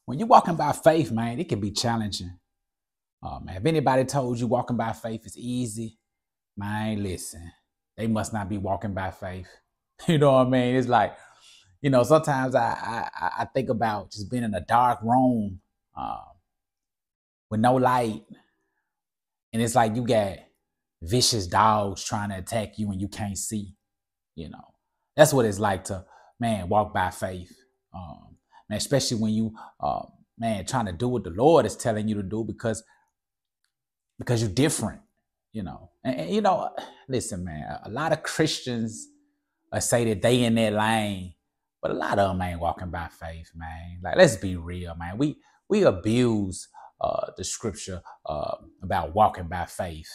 When you're walking by faith, man, it can be challenging. Man, if anybody told you walking by faith is easy, man, listen, they must not be walking by faith. You know what I mean? It's like, sometimes I think about just being in a dark room uh, with no light, and it's like you got vicious dogs trying to attack you and you can't see. You know, that's what it's like to, man, walk by faith. Man, especially when you, man, trying to do what the Lord is telling you to do because you're different. And listen, man, a lot of Christians say that they in their lane, but a lot of them ain't walking by faith, man. Like, let's be real, man. We abuse the scripture about walking by faith,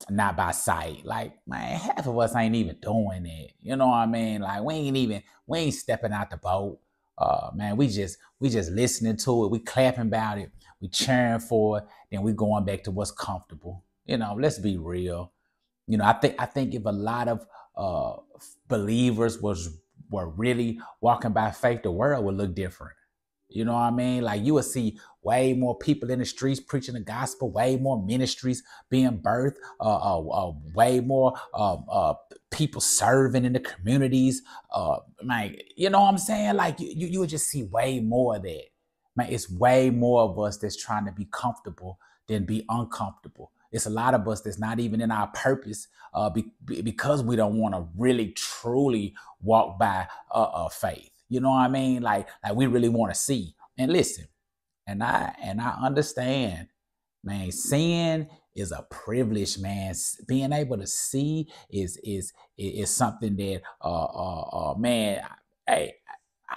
not by sight. Like, man, half of us ain't even doing it. You know what I mean? Like, we ain't stepping out the boat. Man, we just listening to it. We clapping about it. We cheering for it. Then we going back to what's comfortable. Let's be real. I think if a lot of believers were really walking by faith, the world would look different. You know what I mean? Like, you will see way more people in the streets preaching the gospel, way more ministries being birthed, way more people serving in the communities. Man, you know what I'm saying? Like, you would just see way more of that. Man, it's way more of us that's trying to be comfortable than be uncomfortable. It's a lot of us that's not even in our purpose because we don't want to really truly walk by faith. You know what I mean? Like we really want to see. And listen, and I understand, man. Seeing is a privilege, man. Being able to see is something that man, hey,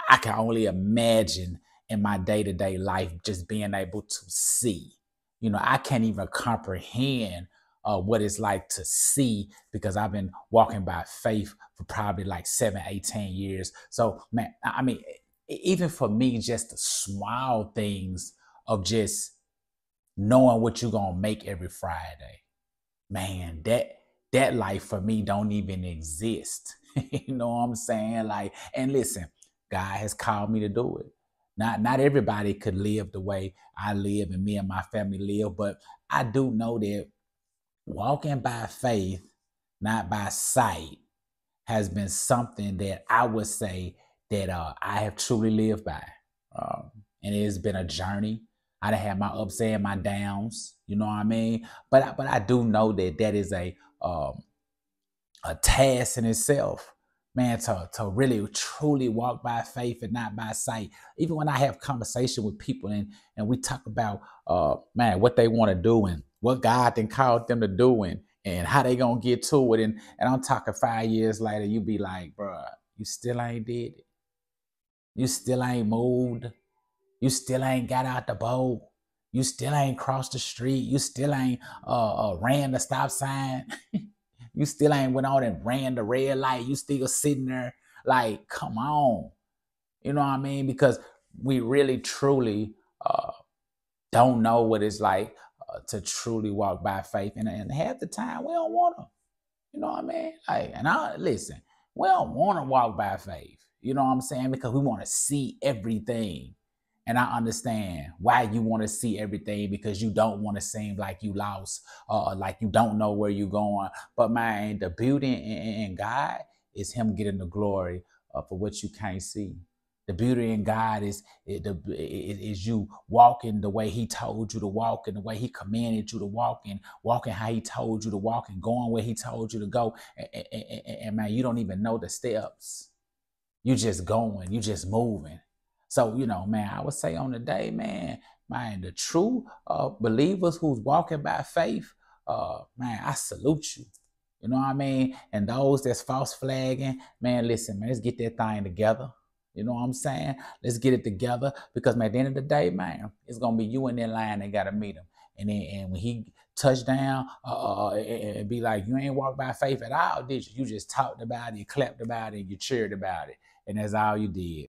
I can only imagine in my day-to-day life just being able to see. I can't even comprehend what it's like to see because I've been walking by faith for probably like 7, 8, 10 years. So, man, I mean, even for me, just the small things of just knowing what you're gonna make every Friday, man, that life for me don't even exist. You know what I'm saying? Like, and listen, God has called me to do it. Not everybody could live the way I live and me and my family live, but I do know that walking by faith, not by sight, has been something that I would say that I have truly lived by. And it has been a journey. I done had my ups and my downs, you know what I mean? But I do know that that is a task in itself, man, to really truly walk by faith and not by sight. Even when I have conversation with people and we talk about man, what they want to do and what God then called them to do and how they gonna get to it. And I'm talking 5 years later, you be like, bruh, you still ain't did it. You still ain't moved. You still ain't got out the boat. You still ain't crossed the street. You still ain't ran the stop sign. You still ain't went out and ran the red light. You still sitting there like, come on. You know what I mean? Because we really, truly don't know what it's like to truly walk by faith. And half the time, we don't want to. You know what I mean? Like, and listen, we don't want to walk by faith. You know what I'm saying? Because we want to see everything. And I understand why you want to see everything because you don't want to seem like you lost, like you don't know where you're going. But man, the beauty in God is Him getting the glory for what you can't see. The beauty in God is you walking the way He told you to walk and the way He commanded you to walk and walking how He told you to walk and going where He told you to go. And man, you don't even know the steps. You just going, you just moving. So, man, I would say on the day, man, the true believers who's walking by faith, man, I salute you. You know what I mean? And those that's false flagging, man, listen, man, let's get that thing together. You know what I'm saying? Let's get it together because, man, at the end of the day, man, it's gonna be you in that line that gotta meet him. And when he touch down, and be like, you ain't walked by faith at all, did you? You just talked about it, you clapped about it, you cheered about it, and that's all you did.